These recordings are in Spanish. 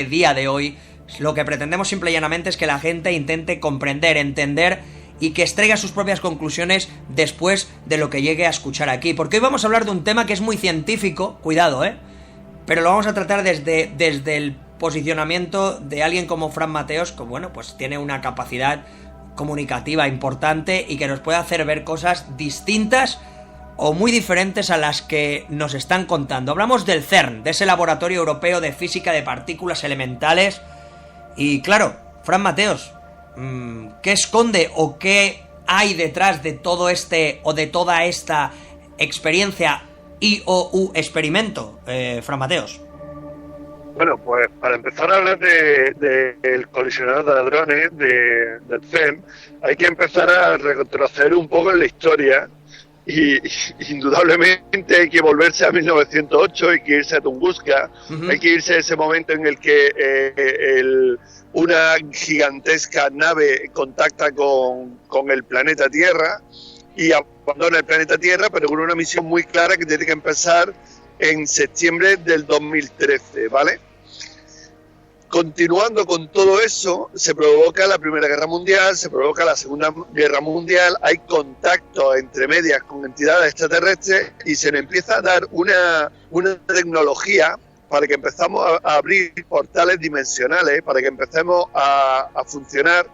día de hoy, lo que pretendemos simple y llanamente es que la gente intente comprender, entender y que extraiga sus propias conclusiones después de lo que llegue a escuchar aquí. Porque hoy vamos a hablar de un tema que es muy científico, cuidado, pero lo vamos a tratar desde el posicionamiento de alguien como Fran Mateos, que bueno, pues tiene una capacidad comunicativa importante y que nos puede hacer ver cosas distintas o muy diferentes a las que nos están contando. Hablamos del CERN, de ese laboratorio europeo de física de partículas elementales. Y claro, Fran Mateos, ¿qué esconde o qué hay detrás de todo este o de toda esta experiencia IOU experimento, Fran Mateos? Bueno, pues para empezar a hablar del colisionador de hadrones del CERN, hay que empezar a retroceder un poco en la historia. Y indudablemente hay que volverse a 1908, hay que irse a Tunguska, hay que irse a ese momento en el que una gigantesca nave contacta con el planeta Tierra y abandona el planeta Tierra, pero con una misión muy clara que tiene que empezar en septiembre del 2013, ¿vale? Continuando con todo eso, se provoca la Primera Guerra Mundial, se provoca la Segunda Guerra Mundial, hay contacto entre medias con entidades extraterrestres y se le empieza a dar una tecnología para que empezamos a abrir portales dimensionales, para que empecemos a funcionar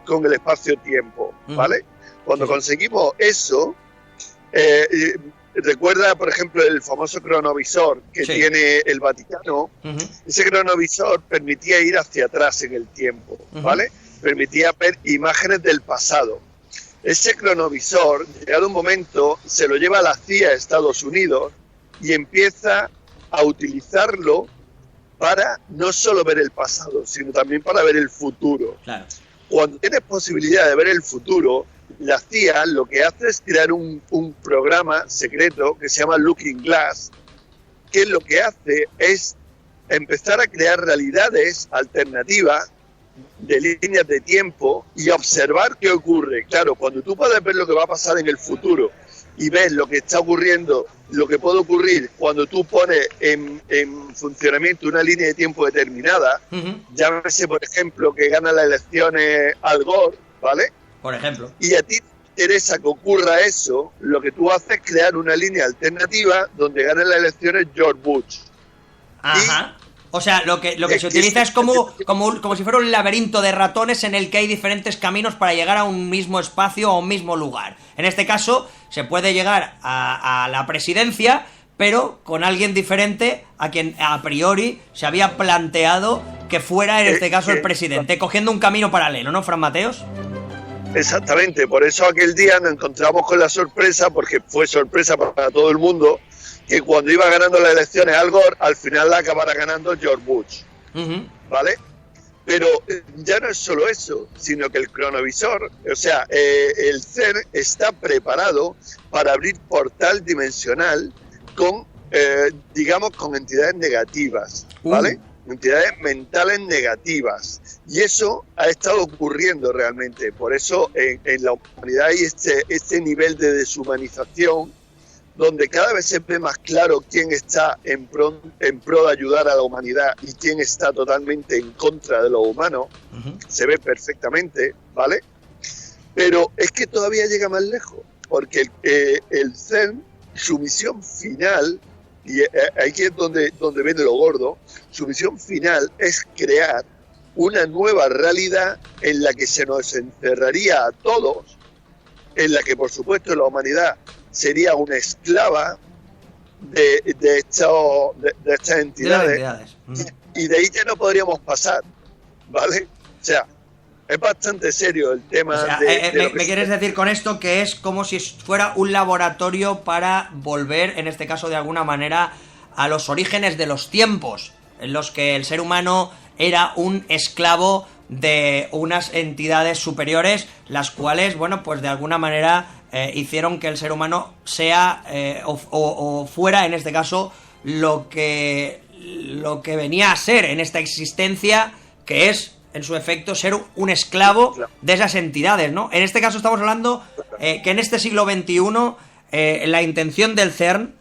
con el espacio-tiempo, ¿vale? Cuando conseguimos eso, recuerda, por ejemplo, el famoso cronovisor que tiene el Vaticano. Ese cronovisor permitía ir hacia atrás en el tiempo, ¿vale? Permitía ver imágenes del pasado. Ese cronovisor, llegado un momento, se lo lleva a la CIA de Estados Unidos y empieza a utilizarlo para no solo ver el pasado, sino también para ver el futuro. Claro. Cuando tienes posibilidad de ver el futuro, la CIA lo que hace es crear un programa secreto que se llama Looking Glass, que lo que hace es empezar a crear realidades alternativas de líneas de tiempo y observar qué ocurre. Claro, cuando tú puedes ver lo que va a pasar en el futuro y ves lo que está ocurriendo, lo que puede ocurrir cuando tú pones en funcionamiento una línea de tiempo determinada, llámese, por ejemplo, que gana las elecciones Al Gore, ¿vale? Por ejemplo. Y a ti te interesa que ocurra eso, lo que tú haces es crear una línea alternativa donde ganen las elecciones George Bush. Ajá. O sea, lo que se utiliza es como si fuera un laberinto de ratones en el que hay diferentes caminos para llegar a un mismo espacio o un mismo lugar. En este caso, se puede llegar a la presidencia, pero con alguien diferente a quien a priori se había planteado que fuera, en este caso, el presidente, cogiendo un camino paralelo, ¿no, Fran Mateos? Exactamente, por eso aquel día nos encontramos con la sorpresa, porque fue sorpresa para todo el mundo, que cuando iba ganando las elecciones Al Gore, al final la acabara ganando George Bush, ¿vale? Pero ya no es solo eso, sino que el cronovisor, o sea, el CERN está preparado para abrir portal dimensional con, digamos, con entidades negativas, ¿vale? Entidades mentales negativas. Y eso ha estado ocurriendo realmente. Por eso en la humanidad hay este nivel de deshumanización, donde cada vez se ve más claro quién está en pro de ayudar a la humanidad y quién está totalmente en contra de lo humano. Se ve perfectamente, ¿vale? Pero es que todavía llega más lejos, porque el CERN, su misión final, y aquí es donde viene lo gordo, su misión final es crear una nueva realidad en la que se nos encerraría a todos, en la que por supuesto la humanidad sería una esclava de estas entidades. Y de ahí ya no podríamos pasar, ¿vale? O sea, es bastante serio el tema. O sea, ¿me quieres decir con esto que es como si fuera un laboratorio para volver, en este caso de alguna manera, a los orígenes de los tiempos, en los que el ser humano era un esclavo de unas entidades superiores, las cuales, bueno, pues de alguna manera hicieron que el ser humano sea o fuera, en este caso, lo que venía a ser en esta existencia, que es, en su efecto, ser un esclavo de esas entidades, ¿no? En este caso estamos hablando que en este siglo XXI la intención del CERN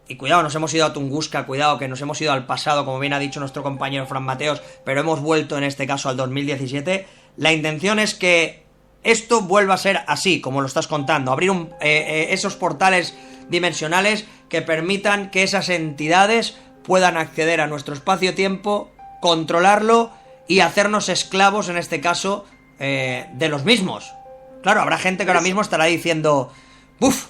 y cuidado, nos hemos ido a Tunguska, cuidado, que nos hemos ido al pasado, como bien ha dicho nuestro compañero Fran Mateos, pero hemos vuelto en este caso al 2017, la intención es que esto vuelva a ser así, como lo estás contando, abrir esos portales dimensionales que permitan que esas entidades puedan acceder a nuestro espacio-tiempo, controlarlo y hacernos esclavos, en este caso, de los mismos. Claro, habrá gente que ahora mismo estará diciendo, ¡buf!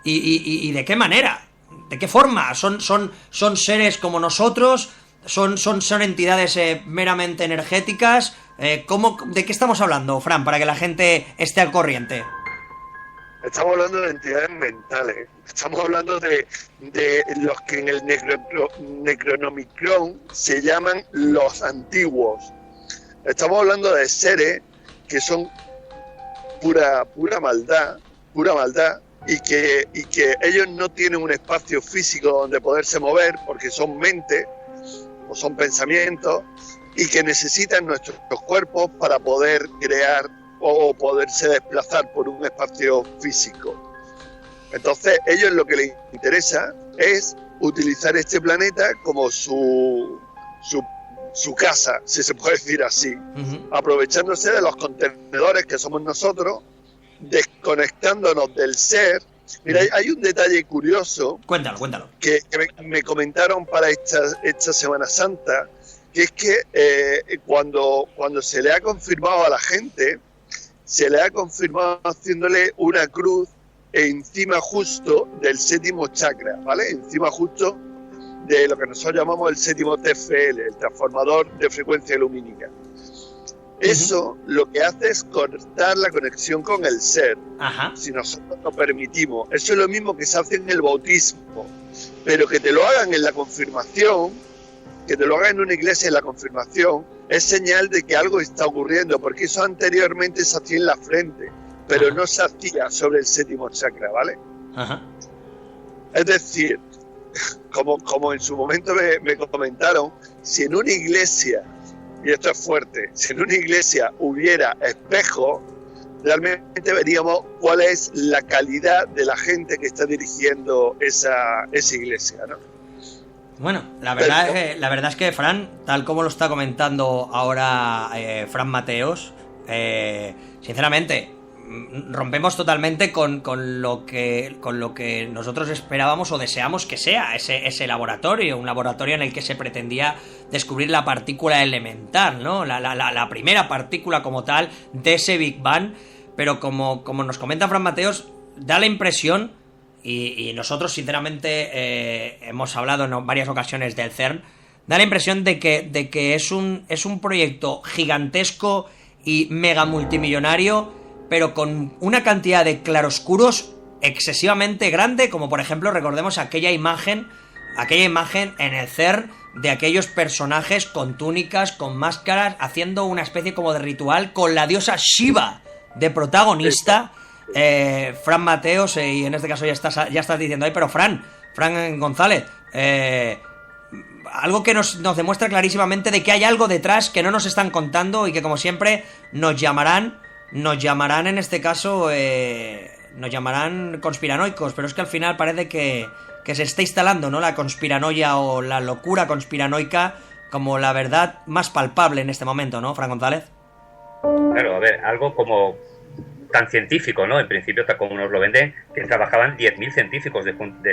¿Y de qué manera? ¿De qué forma? ¿Son seres como nosotros? ¿Son entidades meramente energéticas? ¿De qué estamos hablando, Fran, para que la gente esté al corriente? Estamos hablando de entidades mentales. Estamos hablando de los que en el Necronomicon se llaman los antiguos. Estamos hablando de seres que son pura maldad, y que ellos no tienen un espacio físico donde poderse mover porque son mente o son pensamientos y que necesitan nuestros cuerpos para poder crear o poderse desplazar por un espacio físico. Entonces, ellos lo que les interesa es utilizar este planeta como su casa, si se puede decir así, aprovechándose de los contenedores que somos nosotros, desconectándonos del ser. Mira, hay un detalle curioso. Cuéntalo. Que me comentaron para esta Semana Santa, que es que cuando se le ha confirmado a la gente, se le ha confirmado haciéndole una cruz encima justo del séptimo chakra, ¿vale? Encima justo de lo que nosotros llamamos el séptimo TFL, el transformador de frecuencia lumínica. Eso lo que hace es cortar la conexión con el ser. Ajá. Si nosotros lo permitimos. Eso es lo mismo que se hace en el bautismo, pero que te lo hagan en la confirmación, que te lo hagan en una iglesia en la confirmación, es señal de que algo está ocurriendo, porque eso anteriormente se hacía en la frente, pero no se hacía sobre el séptimo chakra, ¿vale? Ajá. Es decir, como en su momento me comentaron, si en una iglesia, y esto es fuerte, si en una iglesia hubiera espejo, realmente veríamos cuál es la calidad de la gente que está dirigiendo esa iglesia, ¿no? Bueno, la verdad es que Fran, tal como lo está comentando ahora Fran Mateos, sinceramente, rompemos totalmente con lo que nosotros esperábamos o deseamos que sea ese laboratorio, un laboratorio en el que se pretendía descubrir la partícula elemental, ¿no? La primera partícula como tal de ese Big Bang, pero como nos comenta Fran Mateos, da la impresión, y nosotros sinceramente hemos hablado en varias ocasiones del CERN, da la impresión de que es un proyecto gigantesco y mega multimillonario, pero con una cantidad de claroscuros excesivamente grande, como por ejemplo, recordemos aquella imagen en el CERN de aquellos personajes con túnicas, con máscaras, haciendo una especie como de ritual con la diosa Shiva de protagonista. Fran Mateos, y en este caso ya estás diciendo ahí, pero Fran González, algo que nos demuestra clarísimamente de que hay algo detrás que no nos están contando y que, como siempre, nos llamarán en este caso, nos llamarán conspiranoicos, pero es que al final parece que se está instalando, ¿no?, la conspiranoia o la locura conspiranoica como la verdad más palpable en este momento, ¿no, Fran González? Claro, a ver, algo como tan científico, ¿no? En principio, tal como nos lo venden, que trabajaban 10.000 científicos,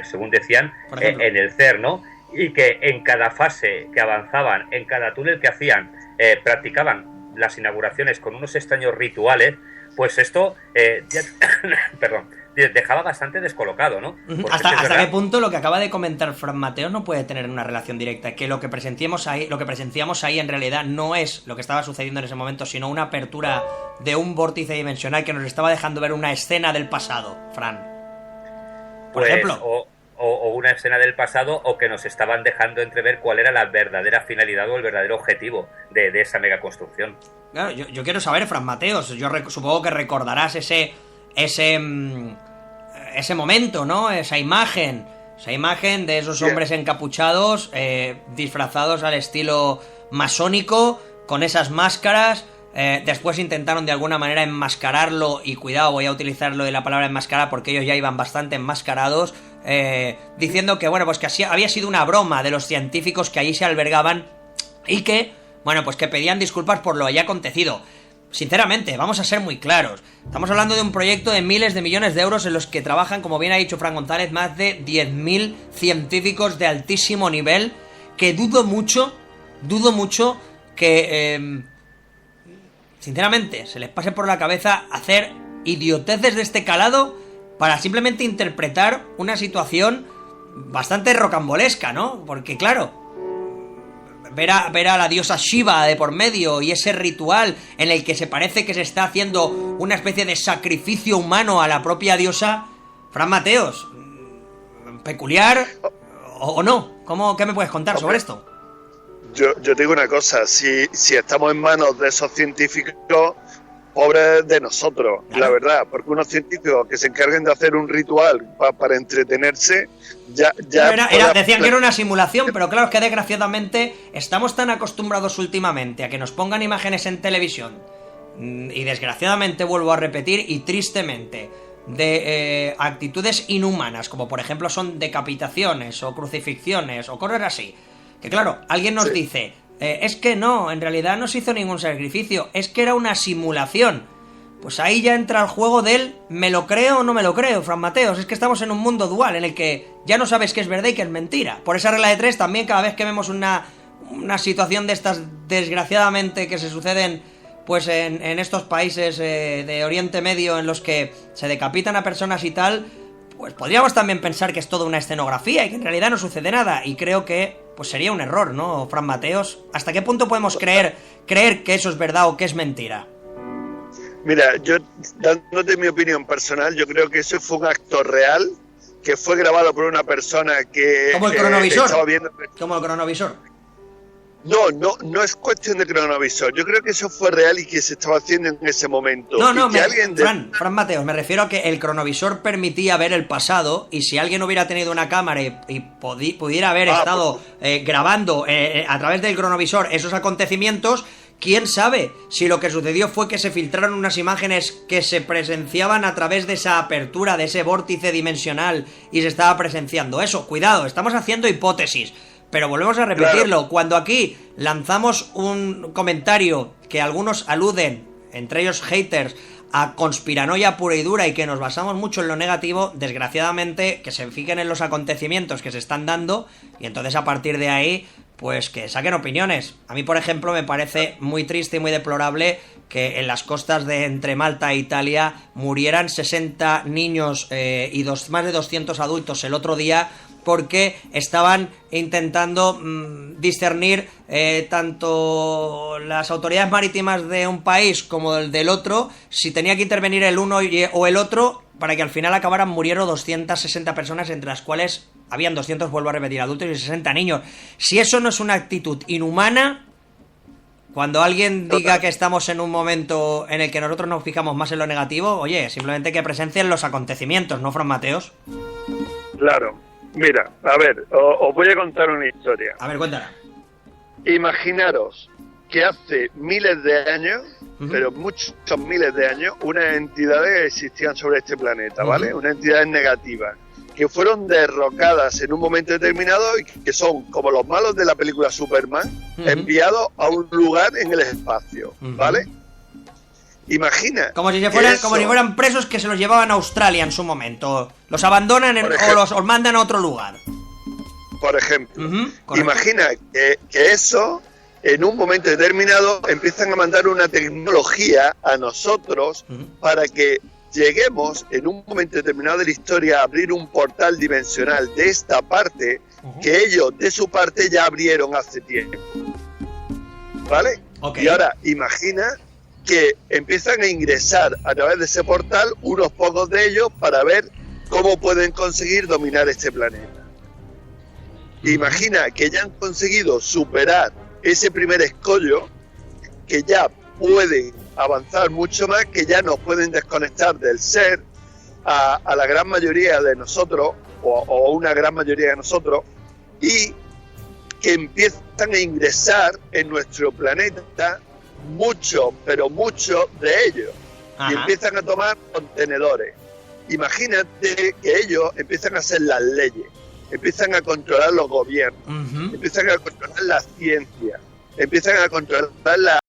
según decían, en el CERN, ¿no? Y que en cada fase que avanzaban, en cada túnel que hacían, practicaban las inauguraciones con unos extraños rituales, pues esto dejaba bastante descolocado, ¿no? ¿Hasta qué punto lo que acaba de comentar Fran Mateos no puede tener una relación directa? Que lo que presenciamos ahí en realidad no es lo que estaba sucediendo en ese momento, sino una apertura de un vórtice dimensional que nos estaba dejando ver una escena del pasado, Fran. Por ejemplo. O una escena del pasado, o que nos estaban dejando entrever cuál era la verdadera finalidad o el verdadero objetivo de esa megaconstrucción. Claro, yo quiero saber, Fran Mateos, yo supongo que recordarás ese momento, ¿no? Esa imagen de esos hombres encapuchados, disfrazados al estilo masónico, con esas máscaras. Después intentaron de alguna manera enmascararlo, y cuidado, voy a utilizarlo de la palabra enmascarar porque ellos ya iban bastante enmascarados, diciendo que, bueno, pues que así había sido una broma de los científicos que allí se albergaban y que, bueno, pues que pedían disculpas por lo allá acontecido. Sinceramente, vamos a ser muy claros. Estamos hablando de un proyecto de miles de millones de euros en los que trabajan, como bien ha dicho Fran González, más de 10.000 científicos de altísimo nivel, que dudo mucho que, sinceramente, se les pase por la cabeza hacer idioteces de este calado para simplemente interpretar una situación bastante rocambolesca, ¿no? Porque, claro, ver a la diosa Shiva de por medio y ese ritual en el que se parece que se está haciendo una especie de sacrificio humano a la propia diosa, Fran Mateos, ¿peculiar o no? ¿Qué me puedes contar sobre esto? Yo te digo una cosa, si estamos en manos de esos científicos, pobres de nosotros, claro. La verdad, porque unos científicos que se encarguen de hacer un ritual para entretenerse, decían que era una simulación, pero claro, es que desgraciadamente estamos tan acostumbrados últimamente a que nos pongan imágenes en televisión, y desgraciadamente vuelvo a repetir, y tristemente, de actitudes inhumanas, como por ejemplo son decapitaciones o crucifixiones o cosas así, que claro, alguien nos dice, es que no, en realidad no se hizo ningún sacrificio, es que era una simulación. Pues ahí ya entra el juego del me lo creo o no me lo creo, Fran Mateos. Es que estamos en un mundo dual en el que ya no sabes qué es verdad y qué es mentira. Por esa regla de 3 también, cada vez que vemos una situación de estas, desgraciadamente, que se suceden pues en estos países de Oriente Medio en los que se decapitan a personas y tal, pues podríamos también pensar que es toda una escenografía y que en realidad no sucede nada. Y creo que pues sería un error, ¿no, Fran Mateos? ¿Hasta qué punto podemos creer que eso es verdad o que es mentira? Mira, yo, dándote mi opinión personal, yo creo que eso fue un acto real, que fue grabado por una persona que... ¿Como el cronovisor? Estaba viendo... ¿Como el cronovisor? No es cuestión de cronovisor. Yo creo que eso fue real y que se estaba haciendo en ese momento. Fran Mateos, me refiero a que el cronovisor permitía ver el pasado, y si alguien hubiera tenido una cámara y pudiera haber estado grabando a través del cronovisor esos acontecimientos, quién sabe si lo que sucedió fue que se filtraron unas imágenes que se presenciaban a través de esa apertura, de ese vórtice dimensional, y se estaba presenciando eso. Cuidado, estamos haciendo hipótesis. Pero volvemos a repetirlo, claro. Cuando aquí lanzamos un comentario que algunos aluden, entre ellos haters, a conspiranoia pura y dura, y que nos basamos mucho en lo negativo, desgraciadamente que se fijen en los acontecimientos que se están dando, y entonces a partir de ahí, pues que saquen opiniones. A mí, por ejemplo, me parece muy triste y muy deplorable que en las costas de entre Malta e Italia murieran 60 niños y más de 200 adultos el otro día, porque estaban intentando discernir tanto las autoridades marítimas de un país como del otro, si tenía que intervenir el uno o el otro, para que al final acabaran muriendo 260 personas, entre las cuales habían 200, vuelvo a repetir, adultos y 60 niños. Si eso no es una actitud inhumana, cuando alguien diga que estamos en un momento en el que nosotros nos fijamos más en lo negativo, oye, simplemente que presencien los acontecimientos, ¿no, Fran Mateos? Claro. Mira, a ver, os voy a contar una historia. A ver, cuéntala. Imaginaros que hace miles de años, pero muchos miles de años, unas entidades existían sobre este planeta, ¿vale? Unas entidades negativas, que fueron derrocadas en un momento determinado y que son como los malos de la película Superman, enviados a un lugar en el espacio, ¿vale? Imagina. Como si fueran presos que se los llevaban a Australia en su momento. Los abandonan o los mandan a otro lugar. Por ejemplo. Imagina que eso, en un momento determinado, empiezan a mandar una tecnología a nosotros para que lleguemos en un momento determinado de la historia a abrir un portal dimensional de esta parte que ellos de su parte ya abrieron hace tiempo. ¿Vale? Okay. Y ahora imagina que empiezan a ingresar a través de ese portal unos pocos de ellos para ver cómo pueden conseguir dominar este planeta. Imagina que ya han conseguido superar ese primer escollo, que ya pueden avanzar mucho más, que ya nos pueden desconectar del ser a la gran mayoría de nosotros, o una gran mayoría de nosotros, y que empiezan a ingresar en nuestro planeta muchos, pero muchos de ellos. Y empiezan a tomar contenedores. Imagínate que ellos empiezan a hacer las leyes, empiezan a controlar los gobiernos, empiezan a controlar la ciencia, empiezan a controlar